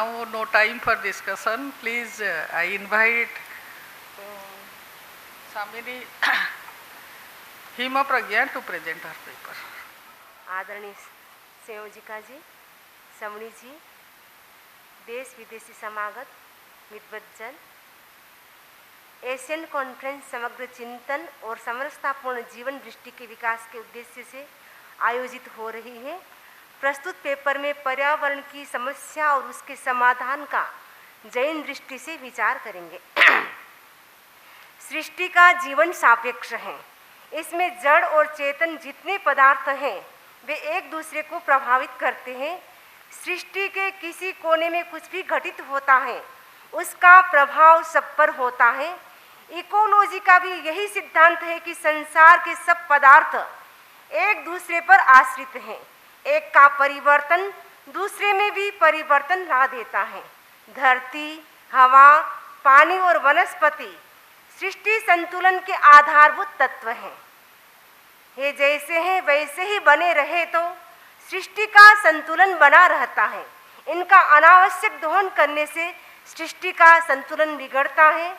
now no time for discussion. Please, I invite Samini Hima Pragya to present her paper. आदरणीय संयोजिका जी, समणी जी, देश विदेशी समागत मित्रजन, Asian conference समग्र चिंतन और समरसतापूर्ण जीवन दृष्टि के विकास के उद्देश्य से आयोजित हो रही है। प्रस्तुत पेपर में पर्यावरण की समस्या और उसके समाधान का जैन दृष्टि से विचार करेंगे। सृष्टि का जीवन सापेक्ष है। इसमें जड़ और चेतन जितने पदार्थ हैं वे एक दूसरे को प्रभावित करते हैं। सृष्टि के किसी कोने में कुछ भी घटित होता है उसका प्रभाव सब पर होता है। इकोलॉजी का भी यही सिद्धांत है कि संसार के सब पदार्थ एक दूसरे पर आश्रित हैं। एक का परिवर्तन दूसरे में भी परिवर्तन ला देता है। धरती, हवा, पानी और वनस्पति सृष्टि संतुलन के आधारभूत तत्व हैं। ये जैसे हैं वैसे ही बने रहे तो सृष्टि का संतुलन बना रहता है। इनका अनावश्यक दोहन करने से सृष्टि का संतुलन बिगड़ता है,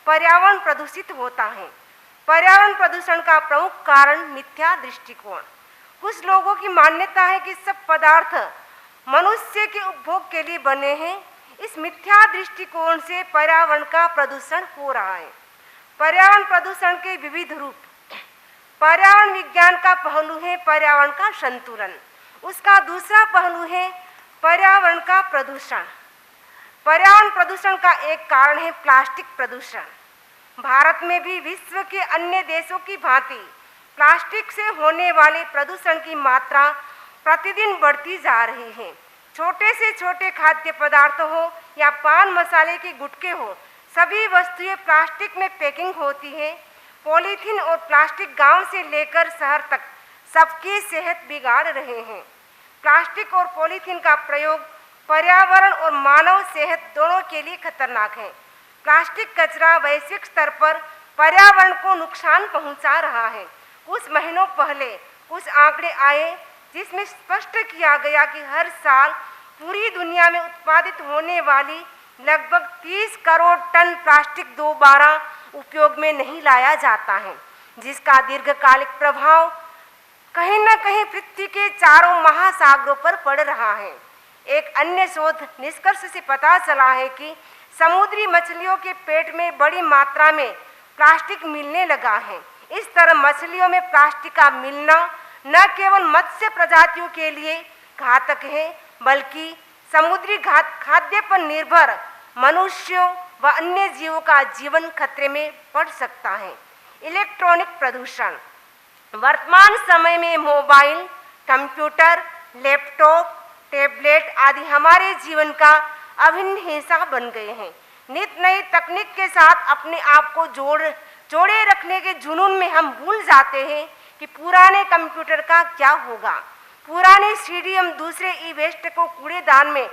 पर्यावरण प्रदूषित होता है। पर्यावरण प्रदूषण का प्रमुख कारण मिथ्या दृष्टिकोण। कुछ लोगों की मान्यता है कि सब पदार्थ मनुष्य के उपभोग के लिए बने हैं। इस मिथ्या दृष्टिकोण से पर्यावरण का प्रदूषण हो रहा है। पर्यावरण प्रदूषण के विविध रूप। पर्यावरण विज्ञान का पहलू है पर्यावरण का संतुलन। उसका दूसरा पहलू है पर्यावरण का प्रदूषण। पर्यावरण प्रदूषण का एक कारण है प्लास्टिक प्रदूषण। भारत में भी विश्व के अन्य देशों की भांति प्लास्टिक से होने वाले प्रदूषण की मात्रा प्रतिदिन बढ़ती जा रही है। छोटे से छोटे खाद्य पदार्थ हो या पान मसाले के गुटके हो, सभी वस्तुएं प्लास्टिक में पैकिंग होती हैं। पॉलीथीन और प्लास्टिक गांव से लेकर शहर तक सबकी सेहत बिगाड़ रहे हैं। प्लास्टिक और पॉलीथीन का प्रयोग पर्यावरण और मानव सेहत दोनों के लिए खतरनाक है। प्लास्टिक कचरा वैश्विक स्तर पर पर्यावरण को नुकसान पहुंचा रहा है। कुछ महीनों पहले कुछ आंकड़े आए जिसमें स्पष्ट किया गया कि हर साल पूरी दुनिया में उत्पादित होने वाली लगभग 30 करोड़ टन प्लास्टिक दोबारा उपयोग में नहीं लाया जाता है, जिसका दीर्घकालिक प्रभाव कहीं न कहीं पृथ्वी के चारों महासागरों पर पड़ रहा है। एक अन्य शोध निष्कर्ष से पता चला है कि समुद्री मछलियों के पेट में बड़ी मात्रा में प्लास्टिक मिलने लगा है। इस तरह मछलियों में प्लास्टिक का मिलना न केवल मत्स्य प्रजातियों के लिए घातक है, बल्कि समुद्री खाद्य पर निर्भर मनुष्यों व अन्य जीवों का जीवन खतरे में पड़ सकता है। इलेक्ट्रॉनिक प्रदूषण। वर्तमान समय में मोबाइल, कंप्यूटर, लैपटॉप, टैबलेट आदि हमारे जीवन का अभिन्न हिस्सा बन गए हैं। नित नई तकनीक के साथ अपने आप को जोड़े रखने के जुनून में हम भूल जाते हैं कि पुराने कंप्यूटर का क्या होगा। पुराने सीडी हम दूसरे ई वेस्ट को कूड़ेदान में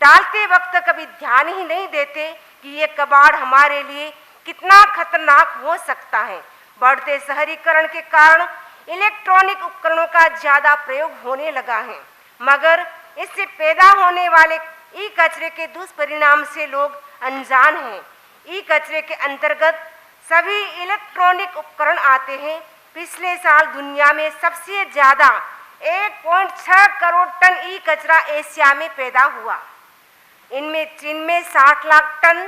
डालते वक्त कभी ध्यान ही नहीं देते कि ये कबाड़ हमारे लिए कितना खतरनाक हो सकता है। बढ़ते शहरीकरण के कारण इलेक्ट्रॉनिक उपकरणों का ज़्यादा प्रयोग होने लगा है, मगर इससे पैदा होने वाले ई कचरे के दुष्परिणाम से लोग अनजान हैं। ई कचरे के अंतर्गत सभी इलेक्ट्रॉनिक उपकरण आते हैं। पिछले साल दुनिया में सबसे ज़्यादा 1.6 करोड़ टन ई कचरा एशिया में पैदा हुआ। इनमें चीन में 60 लाख टन,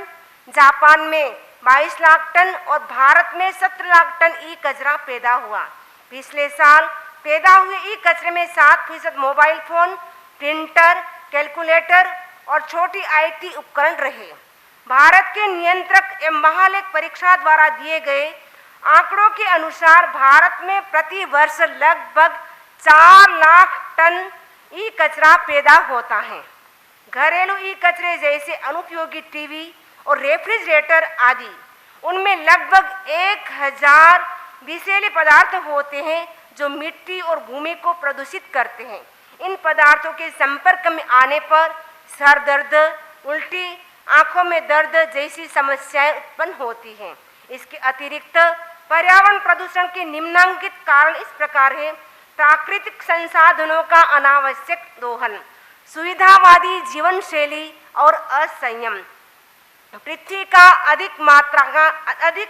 जापान में 22 लाख टन और भारत में 17 लाख टन ई कचरा पैदा हुआ। पिछले साल पैदा हुए ई कचरे में 7% मोबाइल फोन, प्रिंटर, कैलकुलेटर और छोटी आईटी उपकरण रहे। भारत के नियंत्रक एवं महालेख परीक्षा द्वारा दिए गए आंकड़ों के अनुसार भारत में प्रति वर्ष लगभग 4 लाख टन ई कचरा पैदा होता है। घरेलू ई कचरे जैसे अनुपयोगी टीवी और रेफ्रिजरेटर आदि, उनमें लगभग 1000 विषैले पदार्थ होते हैं जो मिट्टी और भूमि को प्रदूषित करते हैं। इन पदार्थों के संपर्क में आने पर सर दर्द, उल्टी, आंखों में दर्द जैसी समस्याएं उत्पन्न होती हैं। इसके अतिरिक्त पर्यावरण प्रदूषण के निम्नांकित कारण इस प्रकार है: प्राकृतिक संसाधनों का अनावश्यक दोहन, सुविधावादी जीवन शैली और असंयम, पृथ्वी का अधिक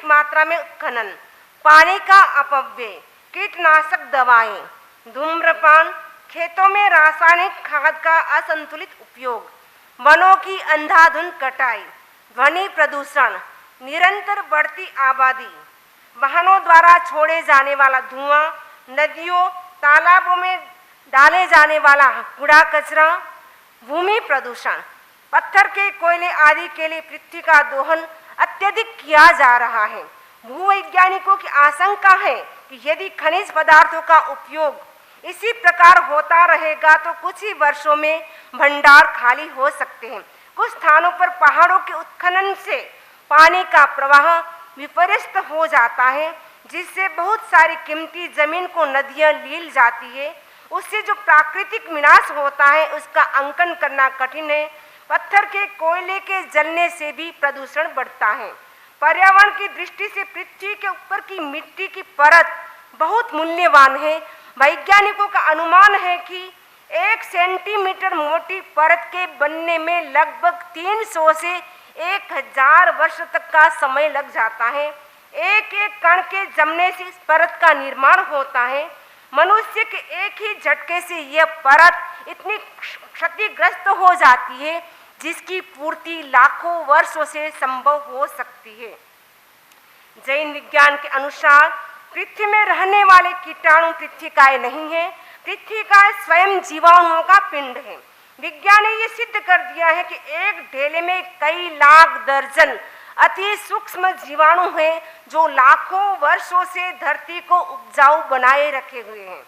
मात्रा में उत्खनन, पानी का अपव्यय, कीटनाशक दवाएं, धूम्रपान, खेतों में रासायनिक खाद का असंतुलित उपयोग, वनों की अंधाधुंध कटाई, ध्वनि प्रदूषण, निरंतर बढ़ती आबादी, वाहनों द्वारा छोड़े जाने वाला धुआं, नदियों तालाबों में डाले जाने वाला कूड़ा कचरा, भूमि प्रदूषण, पत्थर के कोयले आदि के लिए पृथ्वी का दोहन अत्यधिक किया जा रहा है। भूवैज्ञानिकों की आशंका है कि यदि खनिज पदार्थों का उपयोग इसी प्रकार होता रहेगा तो कुछ ही वर्षों में भंडार खाली हो सकते हैं। कुछ स्थानों पर पहाड़ों के उत्खनन से पानी का प्रवाह विपर्यस्त हो जाता है, जिससे बहुत सारी कीमती जमीन को नदियां लील जाती है। उससे जो प्राकृतिक विनाश होता है उसका अंकन करना कठिन है। पत्थर के कोयले के जलने से भी प्रदूषण बढ़ता है। पर्यावरण की दृष्टि से पृथ्वी के ऊपर की मिट्टी की परत बहुत मूल्यवान है। वैज्ञानिकों का अनुमान है कि 1 सेंटीमीटर मोटी परत के बनने में लगभग 300 से 1000 वर्ष तक का समय लग जाता है। एक एक कण के जमने से इस परत का निर्माण होता है। मनुष्य के एक ही झटके से यह परत इतनी क्षतिग्रस्त हो जाती है जिसकी पूर्ति लाखों वर्षों से संभव हो सकती है। जैन विज्ञान के अनुसार पृथ्वी में रहने वाले कीटाणु पृथ्वी काय नहीं है, पृथ्वी का स्वयं जीवाणुओं का पिंड है। विज्ञान ने यह सिद्ध कर दिया है कि एक ढेले में कई लाख दर्जन अति सूक्ष्म जीवाणु हैं जो लाखों वर्षों से धरती को उपजाऊ बनाए रखे हुए हैं।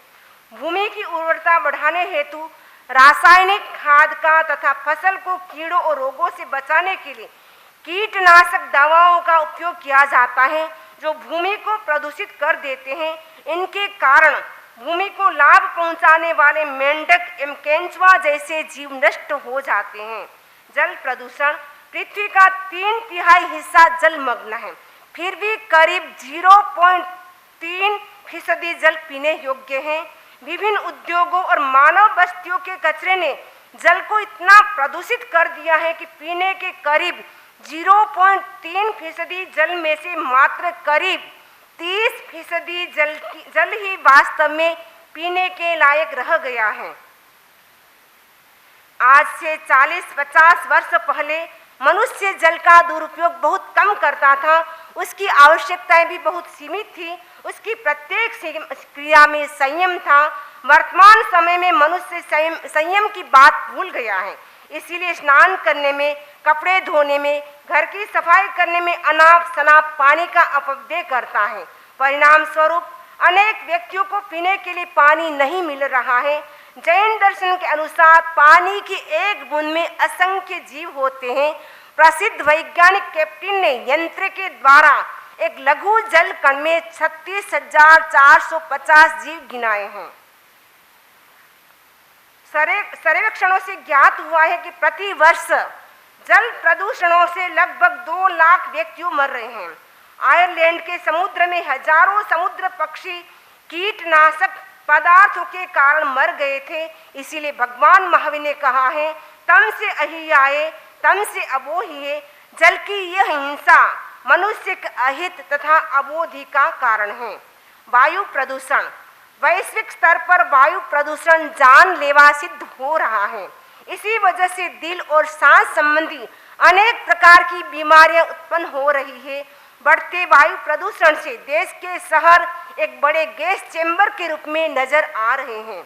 भूमि की उर्वरता बढ़ाने हेतु रासायनिक खाद का तथा फसल को कीड़ों और रोगों से बचाने के लिए कीटनाशक दवाओं का उपयोग किया जाता है जो भूमि को प्रदूषित कर देते हैं। इनके कारण भूमि को लाभ पहुंचाने वाले मेंढक एवं केंचुआ जैसे जीव नष्ट हो जाते हैं। जल प्रदूषण, पृथ्वी का 3/3 हिस्सा जलमग्न है, फिर भी करीब 0.3% जल पीने योग्य है। विभिन्न उद्योगों और मानव बस्तियों के कचरे ने जल को इतना प्रदूषित कर दिया है कि पीने के करीब 0.3% जल में से मात्र करीब 30% जल ही वास्तव में पीने के लायक रह गया है। आज से 40-50 वर्ष पहले मनुष्य जल का दुरुपयोग बहुत कम करता था। उसकी आवश्यकताएं भी बहुत सीमित थी। उसकी प्रत्येक क्रिया में संयम था। वर्तमान समय में मनुष्य संयम की बात भूल गया है। इसीलिए स्नान करने में, कपड़े धोने में, घर की सफाई करने में अनाप शनाप पानी का अपव्यय करता है। परिणाम स्वरूप अनेक व्यक्तियों को पीने के लिए पानी नहीं मिल रहा है। जैन दर्शन के अनुसार पानी की एक बूंद में असंख्य जीव होते हैं। प्रसिद्ध वैज्ञानिक कैप्टन ने यंत्र के द्वारा एक लघु जल कण में 36,450 जीव गिनाए हैं। सर्वेक्षणों से ज्ञात हुआ है कि प्रति वर्ष जल प्रदूषणों से लगभग 2 लाख व्यक्ति मर रहे हैं। आयरलैंड के समुद्र में हजारों समुद्र पक्षी कीटनाशक पदार्थों के कारण मर गए थे। इसीलिए भगवान महावीर ने कहा है, तम से अहियाए तम से अबोहिये। जल की यह हिंसा मनुष्य के अहित तथा अबोधि का कारण है। वायु प्रदूषण, वैश्विक स्तर पर वायु प्रदूषण जानलेवा सिद्ध हो रहा है। इसी वजह से दिल और सांस संबंधी अनेक प्रकार की बीमारियां उत्पन्न हो रही है। बढ़ते वायु प्रदूषण से देश के शहर एक बड़े गैस चेंबर के रूप में नजर आ रहे हैं।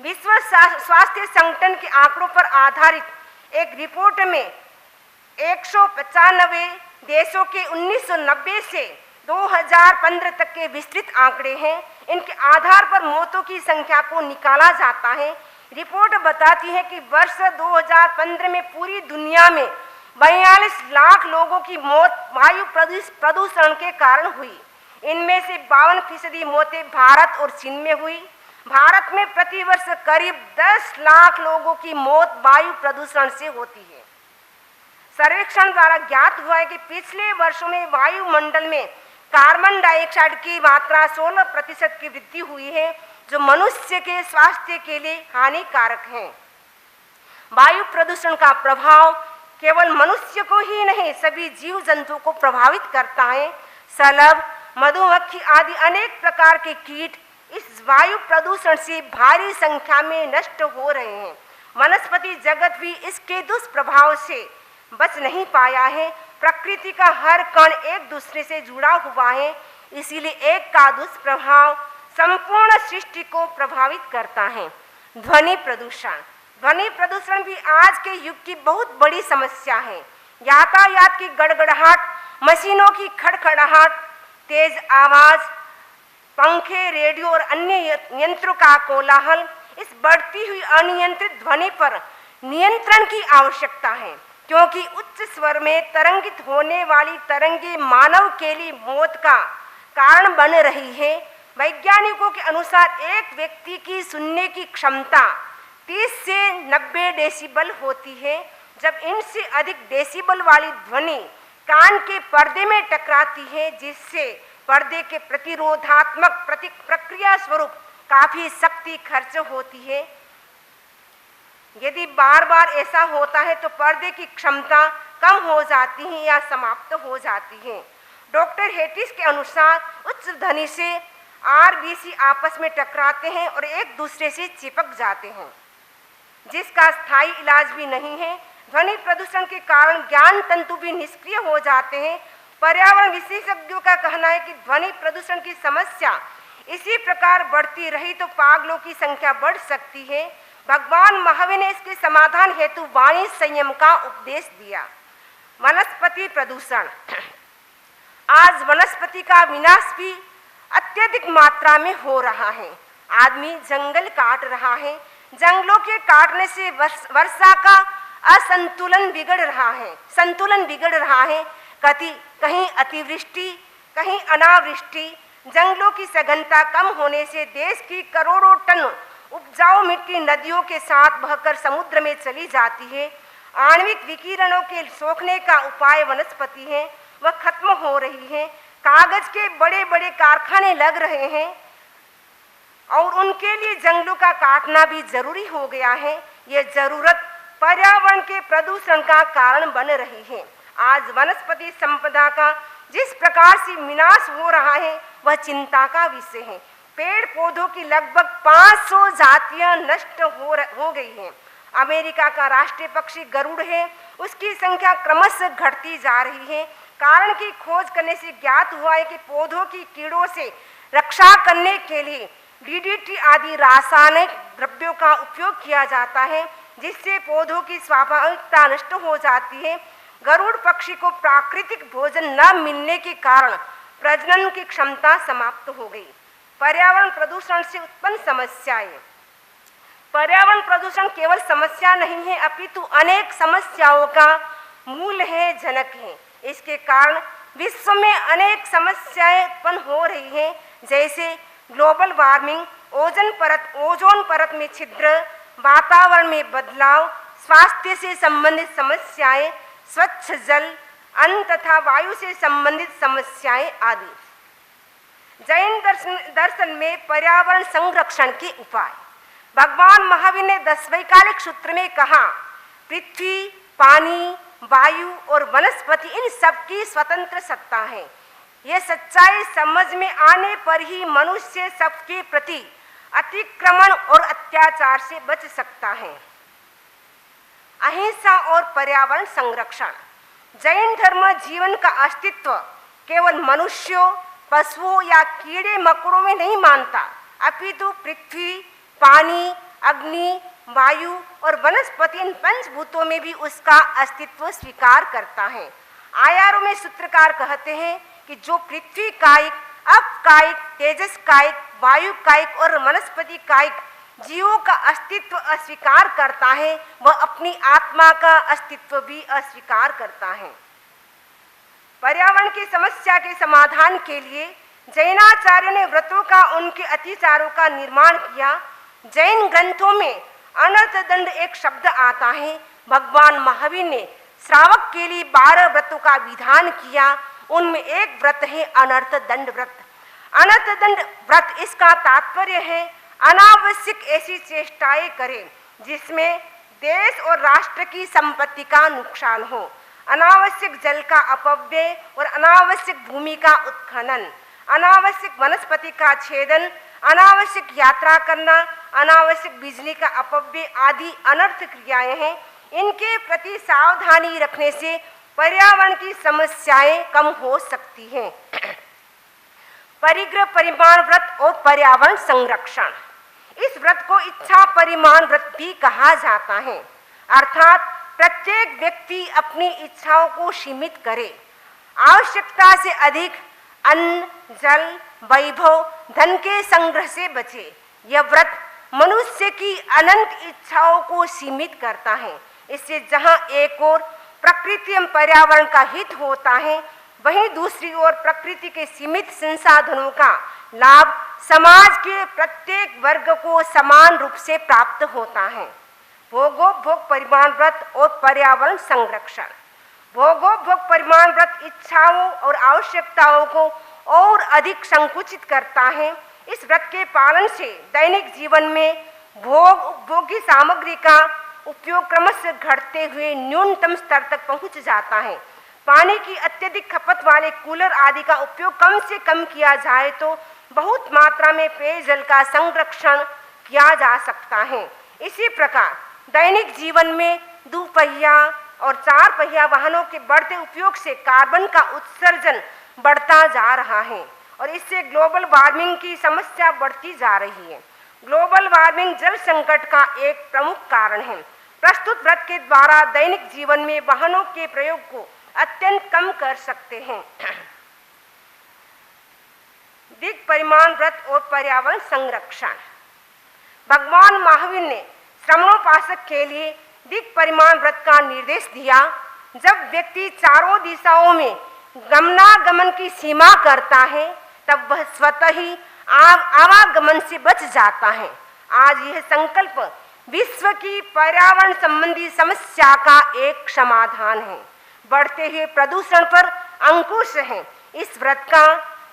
विश्व स्वास्थ्य संगठन के आंकड़ों पर आधारित एक रिपोर्ट में 195 देशों के 1990 से 2015 तक के विस्तृत आंकड़े हैं। इनके आधार पर मौतों की संख्या को निकाला जाता है। रिपोर्ट बताती है कि वर्ष 2015 में पूरी दुनिया में 42 लाख लोगों की मौत वायु प्रदूषण के कारण हुई। इनमें से 52% मौतें भारत और चीन में हुई। भारत में प्रतिवर्ष करीब 10 लाख लोगों की मौत वायु प्रदूषण से होती है। सर्वेक्षण द्वारा ज्ञात हुआ है कि पिछले वर्षों में वायुमंडल में कार्बन डाइऑक्साइड की मात्रा 16% की वृद्धि हुई है, जो मनुष्य के स्वास्थ्य के लिए हानिकारक है। वायु प्रदूषण का प्रभाव केवल मनुष्य को ही नहीं सभी जीव जंतुओं को प्रभावित करता है। शलभ, मधुमक्खी आदि अनेक प्रकार के कीट इस वायु प्रदूषण से भारी संख्या में नष्ट हो रहे हैं। वनस्पति जगत भी इसके दुष्प्रभाव से बच नहीं पाया है। प्रकृति का हर कण एक दूसरे से जुड़ा हुआ है, इसीलिए एक का दुष्प्रभाव संपूर्ण सृष्टि को प्रभावित करता है। ध्वनि प्रदूषण। ध्वनि प्रदूषण भी आज के युग की बहुत बड़ी समस्या है। यातायात की गड़गड़ाहट, मशीनों की खड़खड़ाहट, तेज आवाज, पंखे, रेडियो और अन्य यंत्रों का कोलाहल, इस बढ़ती हुई अनियंत्रित ध्वनि पर नियंत्रण की आवश्यकता है, क्योंकि उच्च स्वर में तरंगित होने वाली तरंगे मानव के लिए मौत का कारण बन रही है। वैज्ञानिकों के अनुसार एक व्यक्ति की सुनने की क्षमता 30 से 90 डेसिबल होती है। जब इनसे अधिक डेसिबल वाली ध्वनि कान के पर्दे में टकराती है, जिससे पर्दे के प्रतिरोधात्मक प्रक्रिया स्वरूप काफी शक्ति खर्च होती है। यदि बार बार ऐसा होता है तो पर्दे की क्षमता कम हो जाती है या समाप्त हो जाती है। डॉक्टर हेटिस के अनुसार उच्च ध्वनि से आरबीसी आपस में टकराते हैं और एक दूसरे से चिपक जाते हैं, जिसका स्थायी इलाज भी नहीं है। ध्वनि प्रदूषण के कारण ज्ञान तंतु भी निष्क्रिय हो जाते हैं। पर्यावरण विशेषज्ञों का कहना है कि ध्वनि प्रदूषण की समस्या इसी प्रकार बढ़ती रही तो पागलों की संख्या बढ़ सकती है। भगवान महावीर ने इसके समाधान हेतु वाणी संयम का उपदेश दिया। वनस्पति प्रदूषण। आज वनस्पति का विनाश भी अत्यधिक मात्रा में हो रहा है। आदमी जंगल काट रहा है। जंगलों के काटने से वर्षा का संतुलन बिगड़ रहा है। कहीं अतिवृष्टि, कहीं अनावृष्टि। जंगलों की सघनता कम होने से देश की करोड़ों टन उपजाऊ मिट्टी नदियों के साथ बहकर समुद्र में चली जाती है। आणविक विकिरणों के सोखने का उपाय वनस्पति है, वह खत्म हो रही है। कागज के बड़े बड़े कारखाने लग रहे हैं और उनके लिए जंगलों का काटना भी जरूरी हो गया है। ये जरूरत पर्यावरण के प्रदूषण का कारण बन रही है। आज वनस्पति संपदा का जिस प्रकार से विनाश हो रहा है वह चिंता का विषय है। पेड़ पौधों की लगभग 500 जातियां नष्ट हो गई हैं। अमेरिका का राष्ट्रीय पक्षी गरुड़ है, उसकी संख्या क्रमशः घटती जा रही है। कारण की खोज करने से ज्ञात हुआ है कि पौधों की कीड़ों से रक्षा करने के लिए डीडीटी आदि रासायनिक द्रव्यों का उपयोग किया जाता है, जिससे पौधों की स्वाभाविकता नष्ट हो जाती है। गरुड़ पक्षी को प्राकृतिक भोजन न मिलने के कारण प्रजनन की क्षमता समाप्त हो गई। पर्यावरण प्रदूषण से उत्पन्न समस्याएं। पर्यावरण प्रदूषण केवल समस्या नहीं है, अपितु अनेक समस्याओं का मूल है, जनक है। इसके कारण विश्व में अनेक समस्याएं उत्पन्न हो रही हैं, जैसे ग्लोबल वार्मिंग, ओजोन परत में छिद्र, वातावरण में बदलाव, स्वास्थ्य से संबंधित समस्याएं, स्वच्छ जल, अन्न तथा वायु से संबंधित समस्याएं आदि। जैन दर्शन में पर्यावरण संरक्षण के उपाय। भगवान महावीर ने 10 वैकालिक सूत्र में कहा, पृथ्वी, पानी, वायु और वनस्पति इन सब की स्वतंत्र सत्ता है। यह सच्चाई समझ में आने पर ही मनुष्य सबके प्रति अतिक्रमण और अत्याचार से बच सकता है। अहिंसा और पर्यावरण संरक्षण। जैन धर्म जीवन का अस्तित्व केवल मनुष्यों, पशुओं या कीड़े मकोड़ों में नहीं मानता, अपितु पृथ्वी, पानी, अग्नि, वायु और वनस्पति इन पंचभूतों में भी उसका अस्तित्व स्वीकार करता है। आयारों में सूत्रकार कहते हैं कि जो पृथ्वी कायिक, अप कायिक, तेजस कायिक, वायु कायिक और वनस्पति कायिक जीवों का अस्तित्व अस्वीकार करता है, वह अपनी आत्मा का अस्तित्व भी अस्वीकार करता है। पर्यावरण की समस्या के समाधान के लिए जैनाचार्यों ने व्रतों का, उनके अतिचारों का निर्माण किया। जैन ग्रंथों में अनर्थ दंड एक शब्द आता है। भगवान महावीर ने श्रावक के लिए 12 व्रतों का विधान किया, उनमें एक व्रत है अनर्थ दंड व्रत। अनर्थ दंड व्रत, इसका तात्पर्य है अनावश्यक ऐसी चेष्टाएं करें जिसमें देश और राष्ट्र की संपत्ति का नुकसान हो, अनावश्यक जल का अपव्यय और अनावश्यक भूमि का उत्खनन, अनावश्यक वनस्पति का छेदन, अनावश्यक यात्रा करना, अनावश्यक बिजली का अपव्यय आदि अनर्थ क्रियाएं हैं। इनके प्रति सावधानी रखने से पर्यावरण की समस्याएं कम हो सकती हैं। परिग्रह परिमाण व्रत और पर्यावरण संरक्षण। इस व्रत को इच्छा परिमाण व्रत भी कहा जाता है, अर्थात प्रत्येक व्यक्ति अपनी इच्छाओं को सीमित करे, आवश्यकता से अधिक अन्न, जल, वैभव, धन के संग्रह से बचे। यह व्रत मनुष्य की अनंत इच्छाओं को सीमित करता है। इससे जहां एक ओर प्रकृति एवं पर्यावरण का हित होता है, वहीं दूसरी ओर प्रकृति के सीमित संसाधनों का लाभ समाज के प्रत्येक वर्ग को समान रूप से प्राप्त होता है। भोगोपभोग परिमाण व्रत और पर्यावरण संरक्षण। भोगोपभोग परिमाण व्रत इच्छाओं और आवश्यकताओं को और अधिक संकुचित करता है। इस व्रत के पालन से दैनिक जीवन में भोग उपभोगी सामग्री का उपयोग क्रमशः घटते हुए न्यूनतम स्तर तक पहुंच जाता है। पानी की अत्यधिक खपत वाले कूलर आदि का उपयोग कम से कम किया जाए तो बहुत मात्रा में पेयजल का संरक्षण किया जा सकता है। इसी प्रकार दैनिक जीवन में दुपहिया और चार पहिया वाहनों के बढ़ते उपयोग से कार्बन का उत्सर्जन बढ़ता जा रहा है और इससे ग्लोबल वार्मिंग की समस्या बढ़ती जा रही है। ग्लोबल वार्मिंग जल संकट का एक प्रमुख कारण है। प्रस्तुत व्रत के द्वारा दैनिक जीवन में वाहनों के प्रयोग को अत्यंत कम कर सकते हैं। दिक् परिमाण व्रत और पर्यावरण संरक्षण। भगवान महावीर ने श्रमणोपासक के लिए दिक् परिमाण व्रत का निर्देश दिया। जब व्यक्ति चारों दिशाओं में गमनागमन की सीमा करता है तब वह स्वतः ही आवागमन से बच जाता है। आज यह संकल्प विश्व की पर्यावरण संबंधी समस्या का एक समाधान है, बढ़ते हुए प्रदूषण पर अंकुश है। इस व्रत का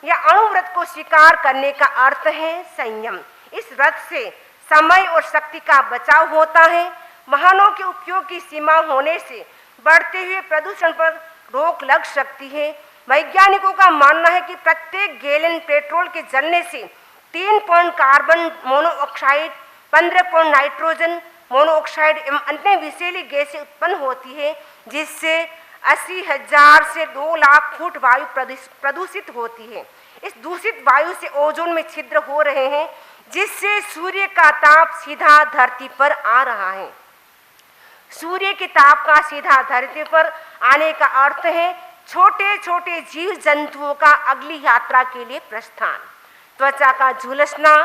या अणुव्रत को स्वीकार करने का अर्थ है संयम। इस व्रत से समय और शक्ति का बचाव होता है। वाहनों के उपयोग की सीमा होने से बढ़ते हुए प्रदूषण पर रोक लग सकती है। वैज्ञानिकों का मानना है कि प्रत्येक गैलन पेट्रोल के जलने से 3 point carbon monoxide, 15 point nitrogen monoxide एवं अन्य विषैली गैसें उत्पन्न होती है, जिससे 80,000 से 2 लाख फुट वायु प्रदूषित होती है। इस दूषित वायु से ओजोन में छिद्र हो रहे हैं, जिससे सूर्य का ताप सीधा धरती पर आ रहा है। सूर्य के ताप का सीधा धरती पर आने का अर्थ है छोटे छोटे जीव जंतुओं का अगली यात्रा के लिए प्रस्थान, त्वचा का झुलसना,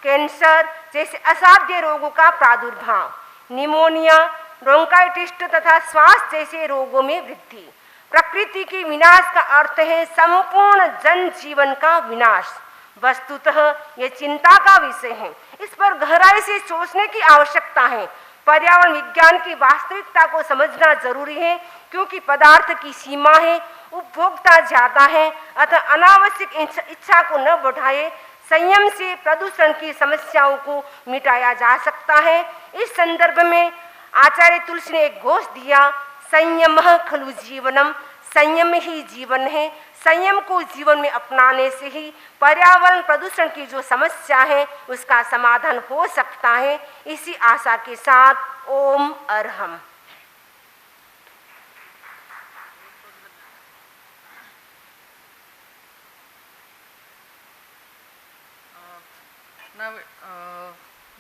कैंसर जैसे असाध्य रोगों का प्रादुर्भाव, निमोनिया, ब्रोंकाइटिस तथा श्वास जैसे रोगों में वृद्धि। प्रकृति की विनाश का अर्थ है संपूर्ण जनजीवन का विनाश। वस्तुतः यह चिंता का विषय है। इस पर गहराई से सोचने की आवश्यकता है। पर्यावरण विज्ञान की वास्तविकता को समझना जरूरी है, क्योंकि पदार्थ की सीमा है, उपभोक्ता ज्यादा है, अतः अनावश्यक इच्छा को न बढ़ाए। संयम से प्रदूषण की समस्याओं को मिटाया जा सकता है। इस संदर्भ में आचार्य तुलसी ने एक घोष दिया, संयमः खलु जीवनम, संयम ही जीवन है। संयम को जीवन में अपनाने से ही पर्यावरण प्रदूषण की जो समस्या है उसका समाधान हो सकता है। इसी आशा के साथ ओम Arham. Now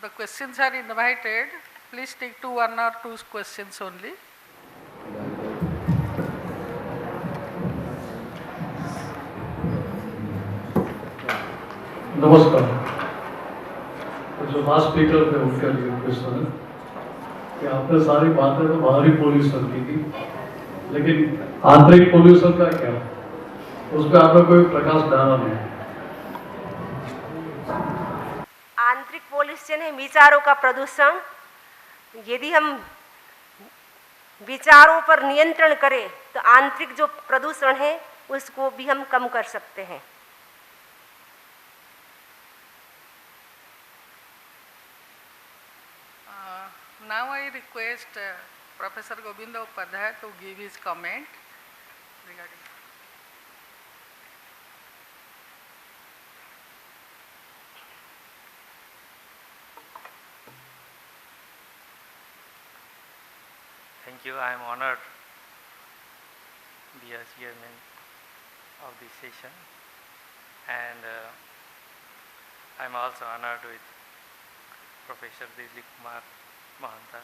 the questions are invited. Please stick to 1 or 2 questions only. नमस्कार। जो लास्ट स्पीकर थे उनका लिए क्वेश्चन है कि आपने सारी बातें तो बाहरी पोल्यूशन की थी, लेकिन आंतरिक पोल्यूशन का क्या, उस पर आपने कोई प्रकाश डाला नहीं। आंतरिक पोल्यूशन है विचारों का प्रदूषण। यदि हम विचारों पर नियंत्रण करें तो आंतरिक जो प्रदूषण है उसको भी हम कम कर सकते हैं। now I request Professor Govinda Upadhyay to give his comment regarding. Thank you. I am honored to be a chairman of this session, and I am also honored with Professor Dilip Kumar Mahanta.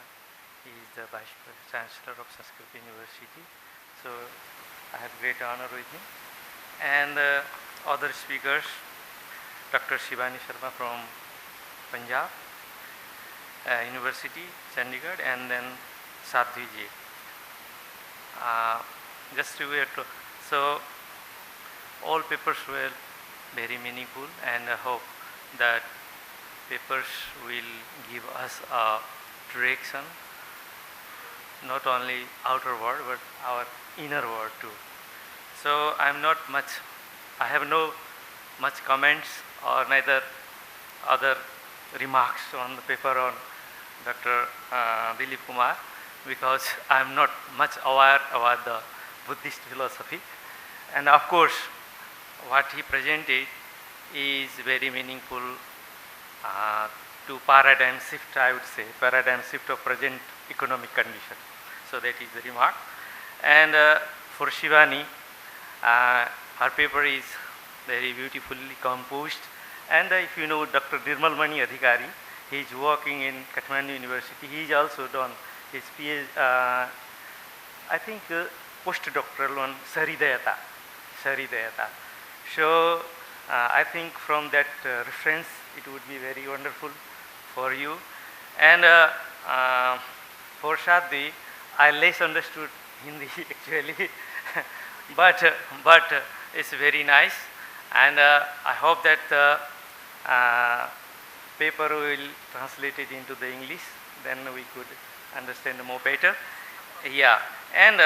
He is the Vice Chancellor of Sanskrit University. So I have great honor with him. And other speakers, Dr. Shivani Sharma from Punjab University, Chandigarh, and then Sadhvi ji. Just to so all papers were very meaningful, and I hope that papers will give us a direction, not only outer world but our inner world too. So I have no much comments or neither other remarks on the paper on Dr. Dilip Kumar, because I am not much aware about the Buddhist philosophy, and of course what he presented is very meaningful to paradigm shift, I would say, paradigm shift of present economic condition. So that is the remark. And for Shivani, her paper is very beautifully composed. And if you know Dr. Nirmal Mani Adhikari, he is working in Kathmandu University. He is also done his PhD, I think postdoctoral on Saridayata. So I think from that reference it would be very wonderful for you. And for Sadhvi, I less understood Hindi actually, but it's very nice, and I hope that paper will translate it into the English, then we could understand more better. Yeah, and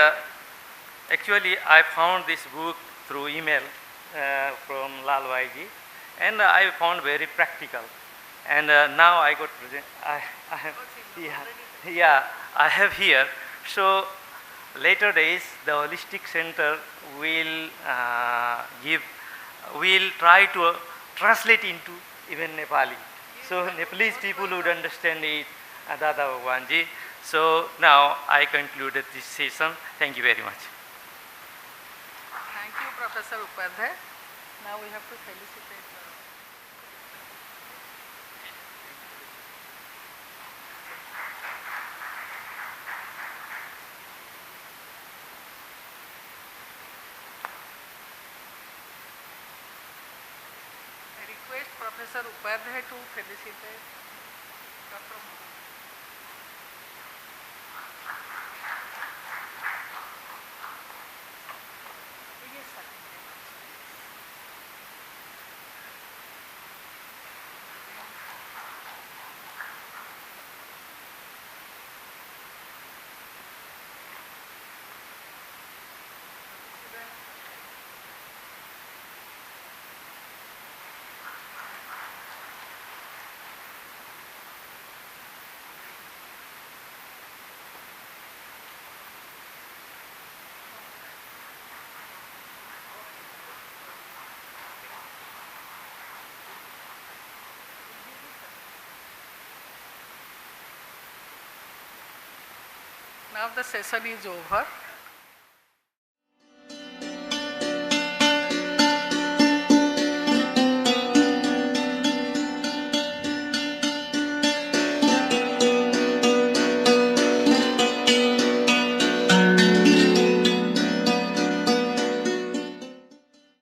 actually I found this book through email from Lal Bhaiji, and I found very practical. And now I got present. I have here. So later days, the Holistic Center will try to translate into even Nepali. So Nepalese people would understand it, Dada Bhagwanji. So now I concluded this session. Thank you very much. Thank you, Professor Upadhyay. Now we have to felicitate. I request Professor Upadhyay to felicitate Dr. Yes, sir. Now the session is over.